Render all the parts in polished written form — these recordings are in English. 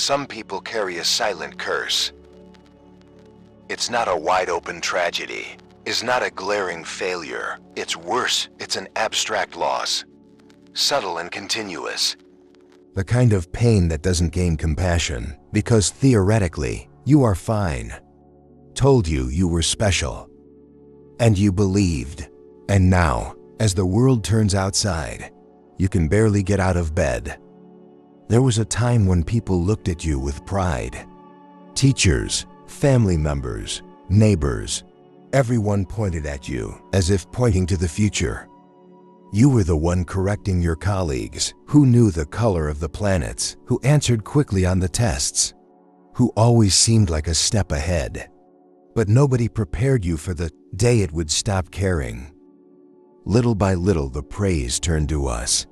some people carry a silent curse. It's not a wide-open tragedy. It's not a glaring failure. It's worse. It's an abstract loss. Subtle and continuous. The kind of pain that doesn't gain compassion because theoretically, you are fine. Told you you were special. And you believed. And now, as the world turns outside, you can barely get out of bed. There was a time when people looked at you with pride. Teachers, family members, neighbors, everyone pointed at you as if pointing to the future. You were the one correcting your colleagues, who knew the color of the planets, who answered quickly on the tests, who always seemed like a step ahead. But nobody prepared you for the day it would stop caring. Little by little, the praise turned to us.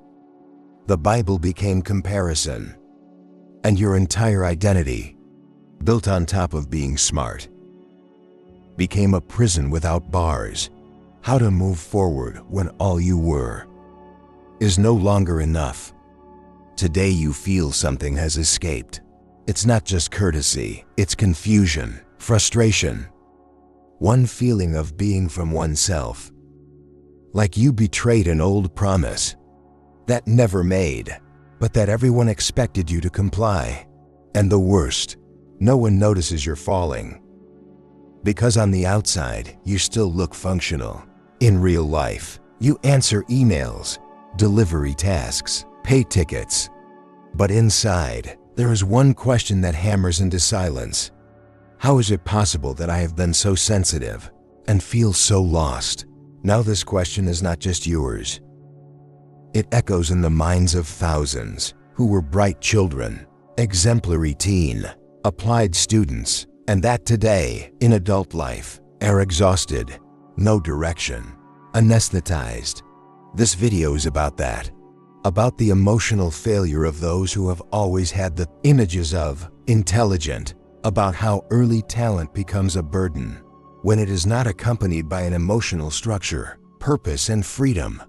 The Bible became comparison, and your entire identity, built on top of being smart, became a prison without bars. How to move forward when all you were is no longer enough. Today you feel something has escaped. It's not just courtesy, it's confusion, frustration, one feeling of being from oneself. Like you betrayed an old promise that never made, but that everyone expected you to comply. And the worst, no one notices you're falling. Because on the outside, you still look functional. In real life, you answer emails, delivery tasks, pay tickets. But inside, there is one question that hammers into silence. How is it possible that I have been so sensitive and feel so lost? Now this question is not just yours. It echoes in the minds of thousands who were bright children, exemplary teen, applied students, and that today, in adult life, are exhausted, no direction, anesthetized. This video is about that, about the emotional failure of those who have always had the images of intelligent, about how early talent becomes a burden when it is not accompanied by an emotional structure, purpose, and freedom.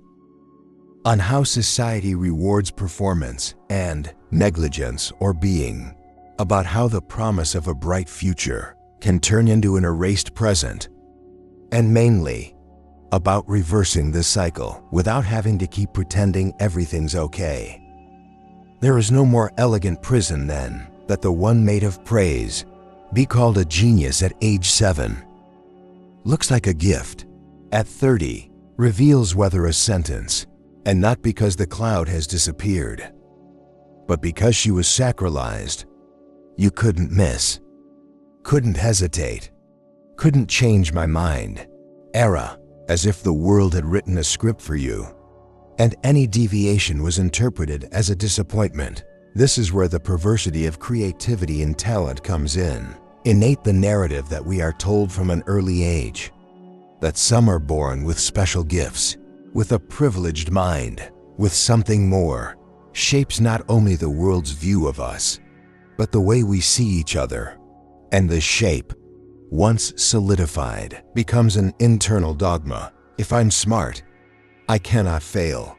On how society rewards performance and negligence or being, about how the promise of a bright future can turn into an erased present, and mainly, about reversing this cycle without having to keep pretending everything's okay. There is no more elegant prison than that the one made of praise, be called a genius at age 7. Looks like a gift. At 30, reveals whether a sentence, and not because the cloud has disappeared, but because she was sacralized. You couldn't miss, couldn't hesitate, couldn't change my mind. Era, as if the world had written a script for you, and any deviation was interpreted as a disappointment. This is where the perversity of creativity and talent comes in. Innate the narrative that we are told from an early age, that some are born with special gifts, with a privileged mind, with something more, shapes not only the world's view of us, but the way we see each other. And the shape, once solidified, becomes an internal dogma. If I'm smart, I cannot fail.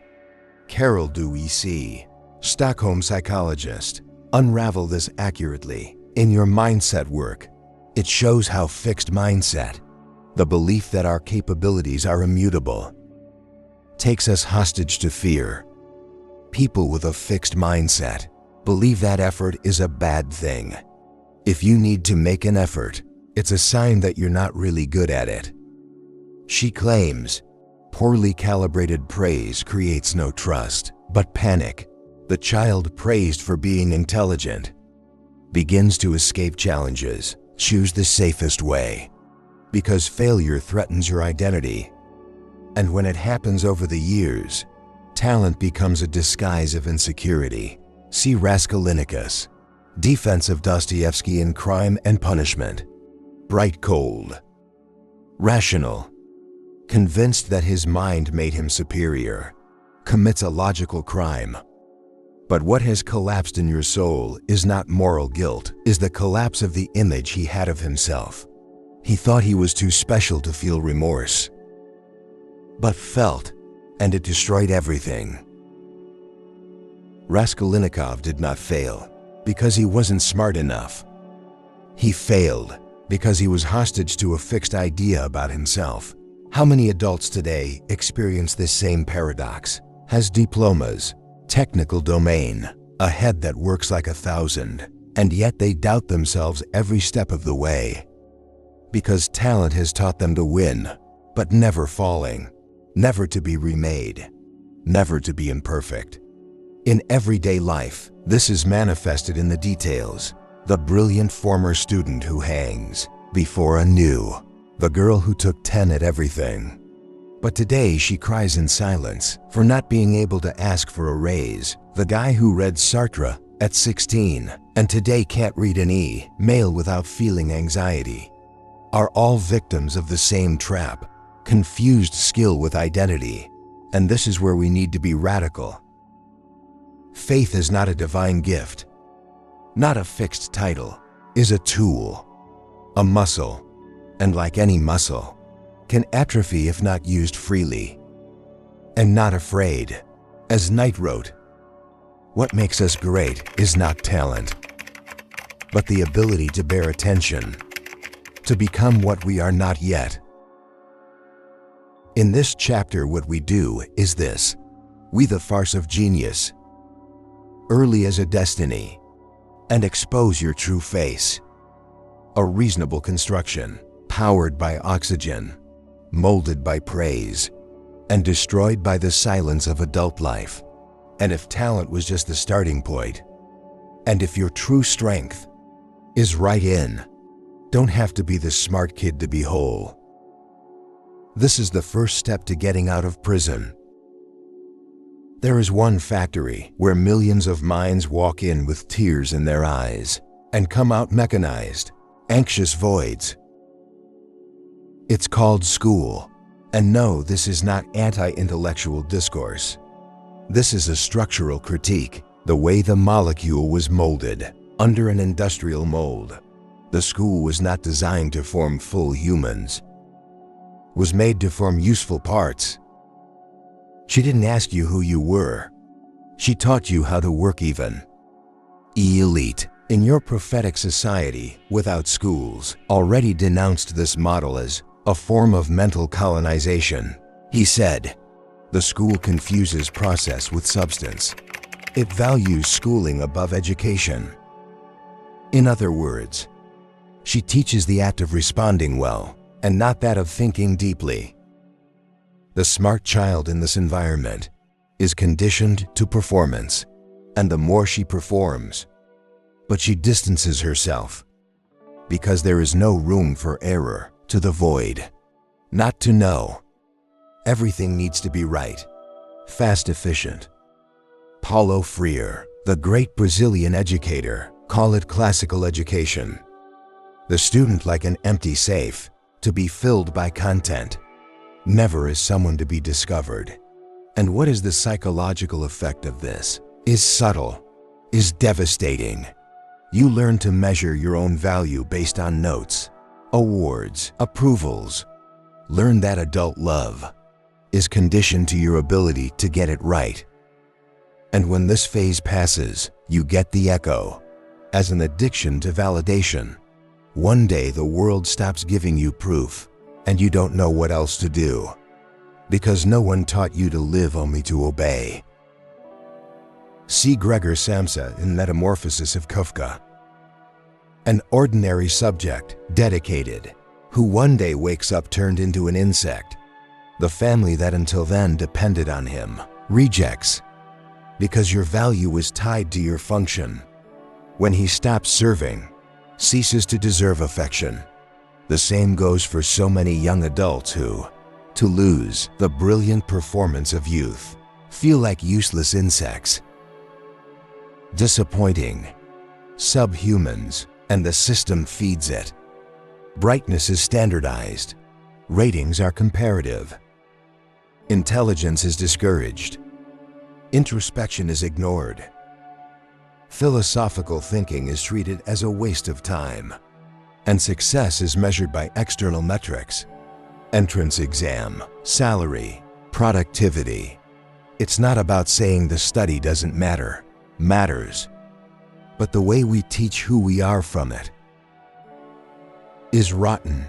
Carol Dweck, Stockholm psychologist, unravel this accurately in your mindset work. It shows how fixed mindset, the belief that our capabilities are immutable, takes us hostage to fear. People with a fixed mindset believe that effort is a bad thing. If you need to make an effort, it's a sign that you're not really good at it. She claims, poorly calibrated praise creates no trust, but panic. The child praised for being intelligent begins to escape challenges, choose the safest way, because failure threatens your identity. And when it happens over the years, talent becomes a disguise of insecurity. See Raskolnikov, defense of Dostoevsky in Crime and Punishment. Bright cold, rational, convinced that his mind made him superior, commits a logical crime. But what has collapsed in your soul is not moral guilt, is the collapse of the image he had of himself. He thought he was too special to feel remorse, but felt, and it destroyed everything. Raskolnikov did not fail. because he wasn't smart enough. He failed because he was hostage to a fixed idea about himself. How many adults today experience this same paradox? Has diplomas, technical domain, a head that works like 1,000, and yet they doubt themselves every step of the way. Because talent has taught them to win, but never falling, never to be remade, never to be imperfect. In everyday life, this is manifested in the details. The brilliant former student who hangs before a new, the girl who took 10 at everything. But today she cries in silence for not being able to ask for a raise. The guy who read Sartre at 16 and today can't read an email without feeling anxiety are all victims of the same trap, confused skill with identity. And this is where we need to be radical. Faith is not a divine gift, not a fixed title, is a tool, a muscle, and like any muscle, can atrophy if not used freely. And not afraid. As Knight wrote, what makes us great is not talent, but the ability to bear attention, to become what we are not yet. In this chapter, what we do is this. We the farce of genius, early as a destiny, and expose your true face. A reasonable construction, powered by oxygen, molded by praise, and destroyed by the silence of adult life. And if talent was just the starting point, and if your true strength is right in, don't have to be the smart kid to be whole. This is the first step to getting out of prison. There is one factory where millions of minds walk in with tears in their eyes and come out mechanized, anxious voids. It's called school. And no, this is not anti-intellectual discourse. This is a structural critique, the way the molecule was molded under an industrial mold. The school was not designed to form full humans, was made to form useful parts. She didn't ask you who you were. She taught you how to work even. Elite, in your prophetic society without schools, already denounced this model as a form of mental colonization. He said, the school confuses process with substance. It values schooling above education. In other words, she teaches the act of responding well, and not that of thinking deeply. The smart child in this environment is conditioned to performance, and the more she performs, but she distances herself, because there is no room for error, to the void, not to know. Everything needs to be right, fast, efficient. Paulo Freire, the great Brazilian educator, call it classical education. The student like an empty safe, to be filled by content, never is someone to be discovered. And what is the psychological effect of this? Is subtle, is devastating. You learn to measure your own value based on notes, awards, approvals. Learn that adult love is conditioned to your ability to get it right. And when this phase passes, you get the echo, as an addiction to validation. One day the world stops giving you proof, and you don't know what else to do, because no one taught you to live, only to obey. See Gregor Samsa in Metamorphosis of Kafka. An ordinary subject, dedicated, who one day wakes up turned into an insect. The family that until then depended on him rejects, because your value was tied to your function. When he stops serving, ceases to deserve affection. The same goes for so many young adults who, to lose the brilliant performance of youth, feel like useless insects. Disappointing, subhumans, and the system feeds it. Brightness is standardized. Ratings are comparative. Intelligence is discouraged. Introspection is ignored. Philosophical thinking is treated as a waste of time, and success is measured by external metrics. Entrance exam, salary, productivity. It's not about saying the study doesn't matter. Matters. but the way we teach who we are from it is rotten.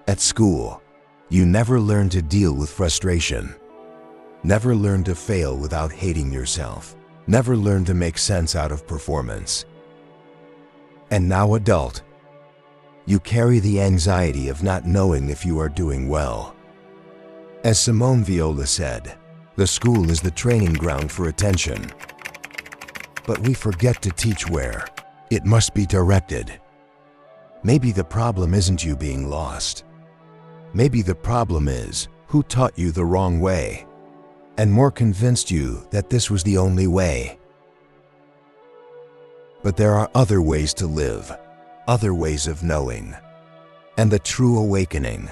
At school, you never learn to deal with frustration. Never learn to fail without hating yourself. Never learn to make sense out of performance. And now adult, you carry the anxiety of not knowing if you are doing well. As Simone Viola said, the school is the training ground for attention. But we forget to teach where it must be directed. Maybe the problem isn't you being lost. Maybe the problem is who taught you the wrong way and more convinced you that this was the only way. But there are other ways to live, other ways of knowing. And the true awakening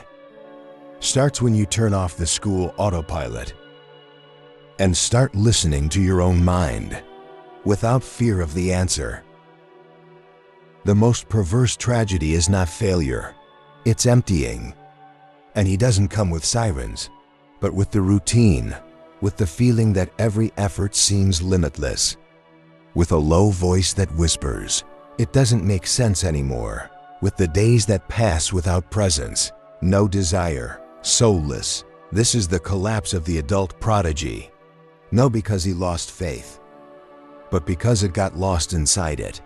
starts when you turn off the school autopilot and start listening to your own mind without fear of the answer. The most perverse tragedy is not failure, it's emptying. And he doesn't come with sirens, but with the routine, with the feeling that every effort seems limitless, with a low voice that whispers, it doesn't make sense anymore, with the days that pass without presence, no desire, soulless. This is the collapse of the adult prodigy. No because he lost faith, but because it got lost inside it.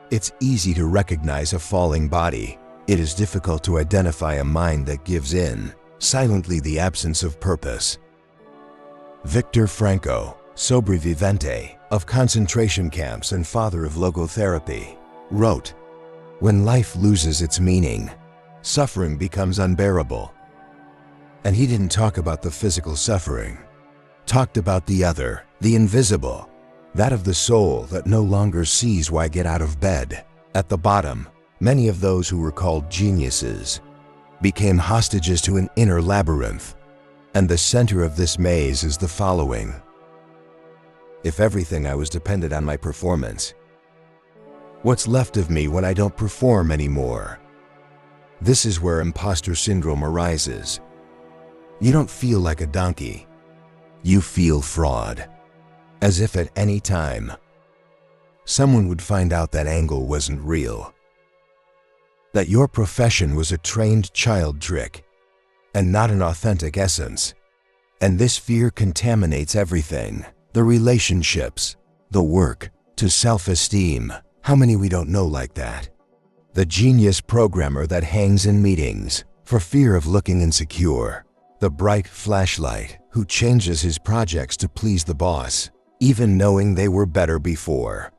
It's easy to recognize a falling body. It is difficult to identify a mind that gives in, silently the absence of purpose. Viktor Frankl, sobrevivente of concentration camps and father of logotherapy, wrote, "When life loses its meaning, suffering becomes unbearable." And he didn't talk about the physical suffering, talked about the other, the invisible, that of the soul that no longer sees why get out of bed. At the bottom, many of those who were called geniuses became hostages to an inner labyrinth. And the center of this maze is the following: if everything I was depended on my performance, what's left of me when I don't perform anymore? This is where imposter syndrome arises. You don't feel like a donkey. You feel fraud. As if at any time, someone would find out that angle wasn't real. That your profession was a trained child trick and not an authentic essence. And this fear contaminates everything. The relationships, the work, to self-esteem. How many we don't know like that? The genius programmer that hangs in meetings for fear of looking insecure. The bright flashlight who changes his projects to please the boss, even knowing they were better before.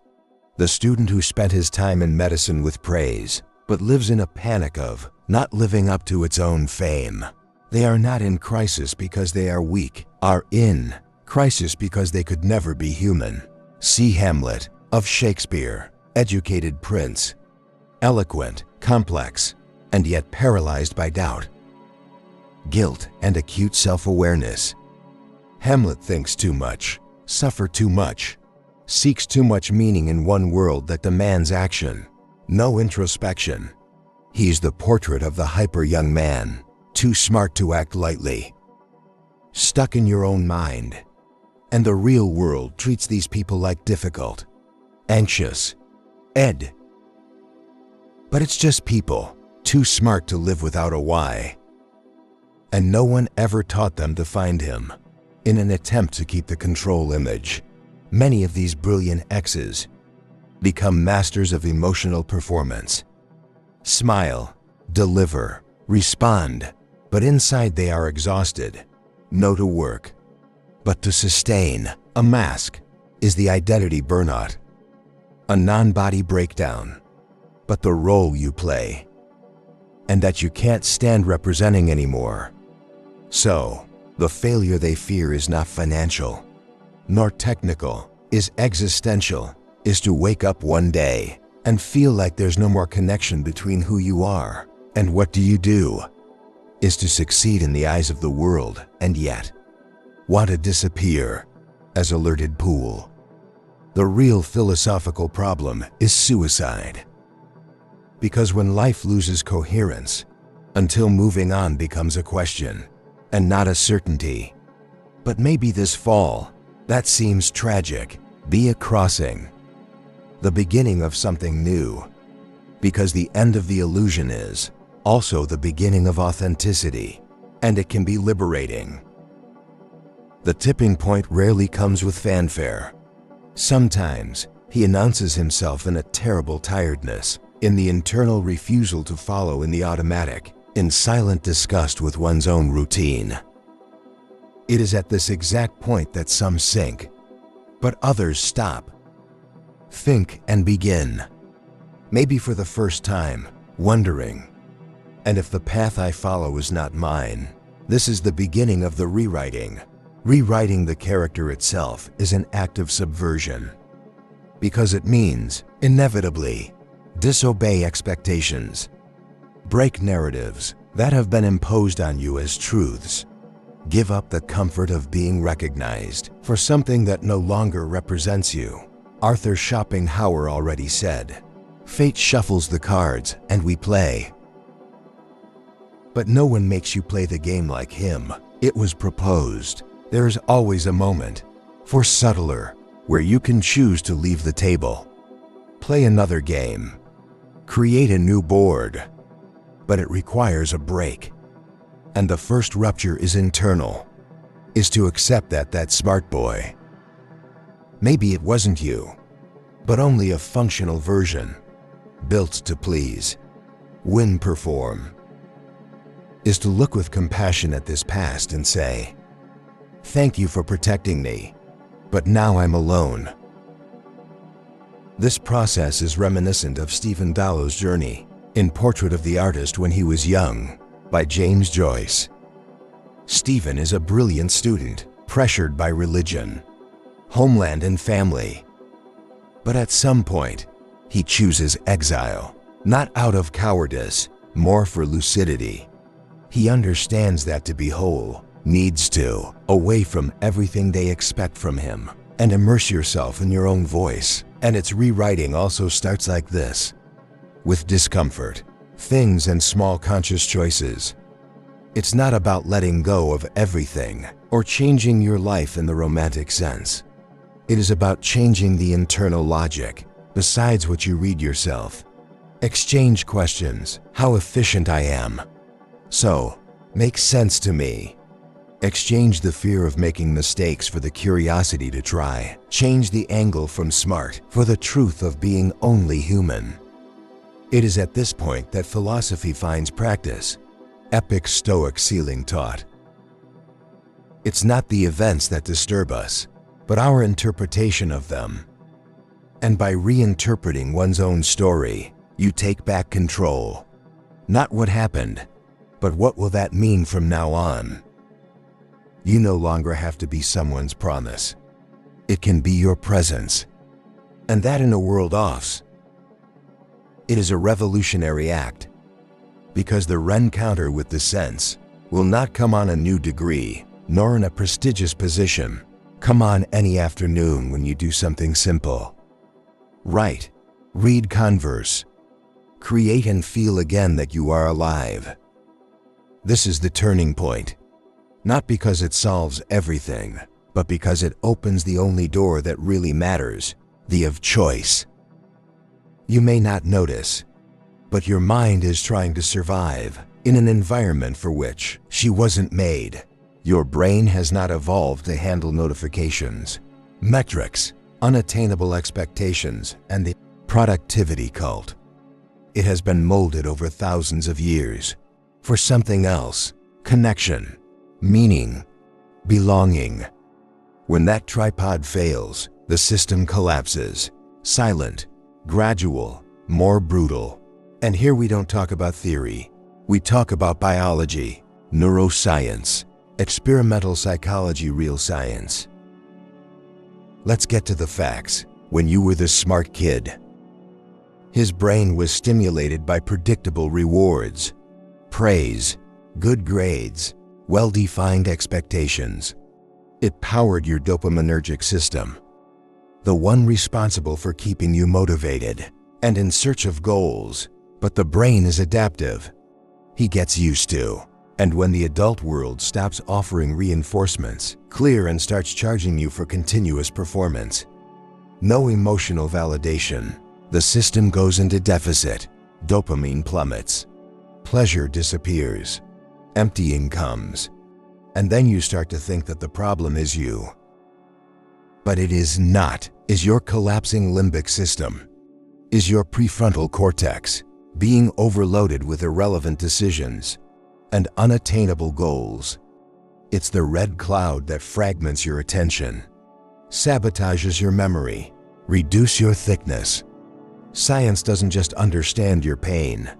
The student who spent his time in medicine with praise, but lives in a panic of not living up to its own fame. They are not in crisis because they are weak, are in crisis because they could never be human. See Hamlet of Shakespeare, educated prince, eloquent, complex, and yet paralyzed by doubt, guilt, and acute self-awareness. Hamlet thinks too much, suffers too much, seeks too much meaning in one world that demands action, no introspection. He's the portrait of the hyper young man, too smart to act lightly, stuck in your own mind. And the real world treats these people like difficult, anxious, Ed. But it's just people, too smart to live without a why. And no one ever taught them to find him. In an attempt to keep the control image, many of these brilliant X's become masters of emotional performance. Smile, deliver, respond, but inside they are exhausted. No to work, but to sustain. A mask is the identity burnout, a non-body breakdown, but the role you play, and that you can't stand representing anymore. So, the failure they fear is not financial, nor technical, is existential, is to wake up one day and feel like there's no more connection between who you are and what do you do, is to succeed in the eyes of the world and yet want to disappear as alerted pool. The real philosophical problem is suicide. Because when life loses coherence, until moving on becomes a question and not a certainty. But maybe this fall, that seems tragic, be a crossing. the beginning of something new. Because the end of the illusion is also the beginning of authenticity, and it can be liberating. The tipping point rarely comes with fanfare. Sometimes he announces himself in a terrible tiredness, in the internal refusal to follow in the automatic, in silent disgust with one's own routine. It is at this exact point that some sink, but others stop, think, and begin. Maybe for the first time, wondering, and if the path I follow is not mine. This is the beginning of the rewriting. Rewriting the character itself is an act of subversion, because it means, inevitably, disobey expectations, break narratives that have been imposed on you as truths, give up the comfort of being recognized for something that no longer represents you. Arthur Schopenhauer already said, "Fate shuffles the cards and we play." But no one makes you play the game like him. It was proposed. There is always a moment, for subtler, where you can choose to leave the table, play another game, create a new board. But it requires a break. And the first rupture is internal, is to accept that smart boy, maybe it wasn't you, but only a functional version, built to please, win, perform, is to look with compassion at this past and say, "Thank you for protecting me, but now I'm alone." This process is reminiscent of Stephen Dallow's journey in Portrait of the Artist when he was young, by James Joyce. Stephen is a brilliant student, pressured by religion, homeland, and family. But at some point, he chooses exile, not out of cowardice, more for lucidity. He understands that to be whole, needs to, away from everything they expect from him, and immerse yourself in your own voice. And its rewriting also starts like this, with discomfort, things, and small conscious choices. It's not about letting go of everything or changing your life in the romantic sense. It is about changing the internal logic, besides what you read yourself. Exchange questions. How efficient I am. So, makes sense to me. Exchange the fear of making mistakes for the curiosity to try. Change the angle from smart for the truth of being only human. It is at this point that philosophy finds practice. Epic Stoic ceiling taught. It's not the events that disturb us, but our interpretation of them. And by reinterpreting one's own story, you take back control. Not what happened, but what will that mean from now on? You no longer have to be someone's promise. It can be your presence. And that in a world offs. It is a revolutionary act, because the rencounter with the sense will not come on a new degree, nor in a prestigious position. Come on any afternoon when you do something simple. Write, read, converse, create, and feel again that you are alive. This is the turning point, not because it solves everything, but because it opens the only door that really matters, the of choice. You may not notice, but your mind is trying to survive in an environment for which she wasn't made. Your brain has not evolved to handle notifications, metrics, unattainable expectations, and the productivity cult. It has been molded over thousands of years for something else: connection, meaning, belonging. When that tripod fails, the system collapses. Silent, gradual, more brutal. And here we don't talk about theory. We talk about biology, neuroscience, experimental psychology, real science. Let's get to the facts. When you were the smart kid, his brain was stimulated by predictable rewards, praise, good grades, well-defined expectations. It powered your dopaminergic system, the one responsible for keeping you motivated and in search of goals. But the brain is adaptive. He gets used to. And when the adult world stops offering reinforcements, clear, and starts charging you for continuous performance, No emotional validation. The system goes into deficit. Dopamine plummets. Pleasure disappears. Emptying comes. And then you start to think that the problem is you. But it is not. Is your collapsing limbic system? Is your prefrontal cortex being overloaded with irrelevant decisions and unattainable goals? It's the red cloud that fragments your attention, sabotages your memory, reduces your thickness. Science doesn't just understand your pain.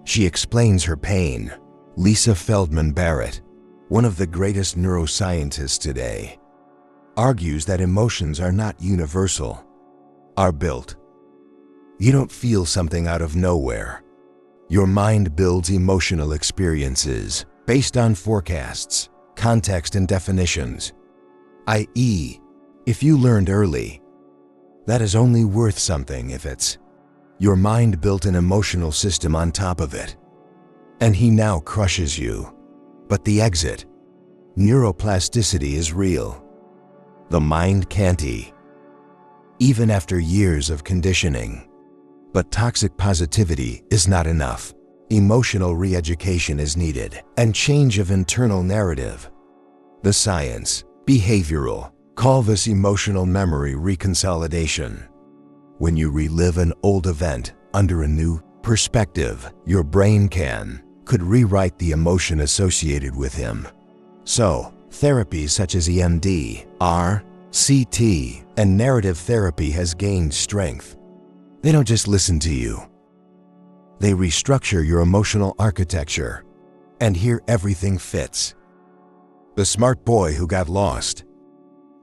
She explains her pain. Lisa Feldman Barrett, one of the greatest neuroscientists today, argues that emotions are not universal, are built. You don't feel something out of nowhere. Your mind builds emotional experiences based on forecasts, context, and definitions. i.e., if you learned early, that is only worth something if it's your mind built an emotional system on top of it. And he now crushes you. But the exit, neuroplasticity, is real. The mind can't even after years of conditioning. But toxic positivity is not enough. Emotional re-education is needed, and change of internal narrative. The science, behavioral, call this emotional memory reconsolidation. When you relive an old event under a new perspective, your brain could rewrite the emotion associated with him. So, therapies such as EMDR, CT, and narrative therapy has gained strength. They don't just listen to you. They restructure your emotional architecture, and here everything fits. The smart boy who got lost.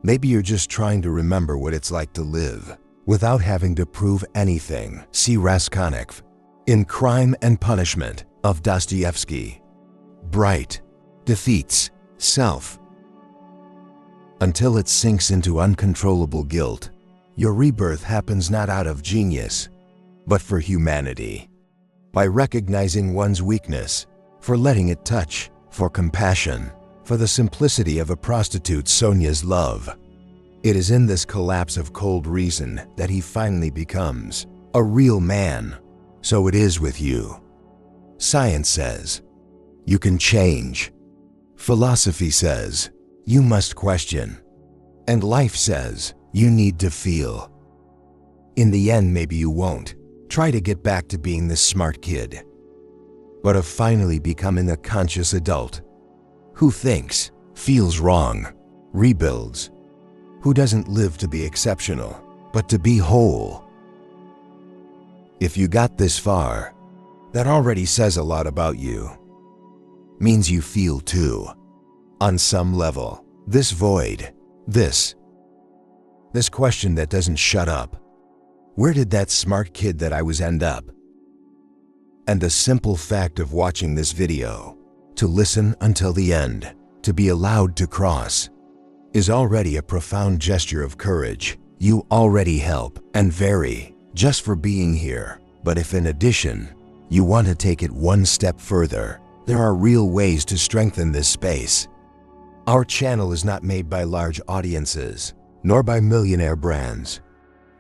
Maybe you're just trying to remember what it's like to live without having to prove anything. See Raskolnikov in Crime and Punishment of Dostoevsky. Bright defeats self. Until it sinks into uncontrollable guilt, your rebirth happens not out of genius, but for humanity. By recognizing one's weakness, for letting it touch, for compassion, for the simplicity of a prostitute Sonia's love. It is in this collapse of cold reason that he finally becomes a real man. So it is with you. Science says you can change. Philosophy says you must question. And life says you need to feel. In the end, maybe you won't try to get back to being this smart kid, but of finally becoming a conscious adult who thinks, feels wrong, rebuilds, who doesn't live to be exceptional, but to be whole. If you got this far, that already says a lot about you. Means you feel too, on some level, this void, this question that doesn't shut up. Where did that smart kid that I was end up? And the simple fact of watching this video, to listen until the end, to be allowed to cross, is already a profound gesture of courage. You already help and vary just for being here. But if in addition, you want to take it one step further, there are real ways to strengthen this space. Our channel is not made by large audiences, nor by millionaire brands.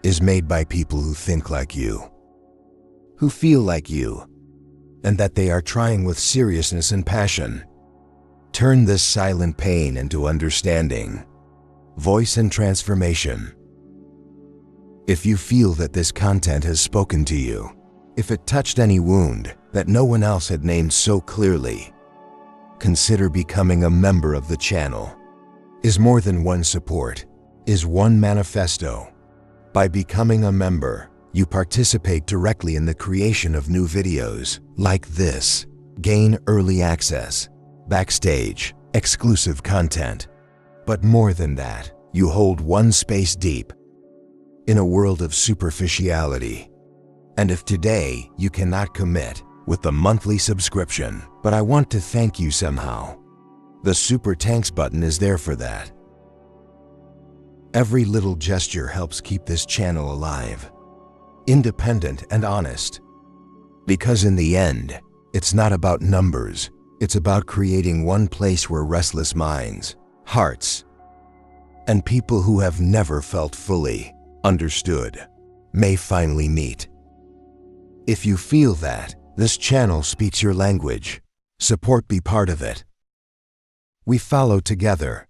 Is made by people who think like you, who feel like you, and that they are trying with seriousness and passion. Turn this silent pain into understanding, voice, and transformation. If you feel that this content has spoken to you, if it touched any wound that no one else had named so clearly, consider becoming a member of the channel. Is more than one support, is one manifesto. By becoming a member, you participate directly in the creation of new videos like this, gain early access, backstage, exclusive content. But more than that, you hold one space deep in a world of superficiality. And if today you cannot commit with the monthly subscription, but I want to thank you somehow, the Super Thanks button is there for that. Every little gesture helps keep this channel alive, independent and honest. Because in the end, it's not about numbers, it's about creating one place where restless minds, hearts, and people who have never felt fully understood, may finally meet. If you feel that this channel speaks your language, support be part of it. We follow together,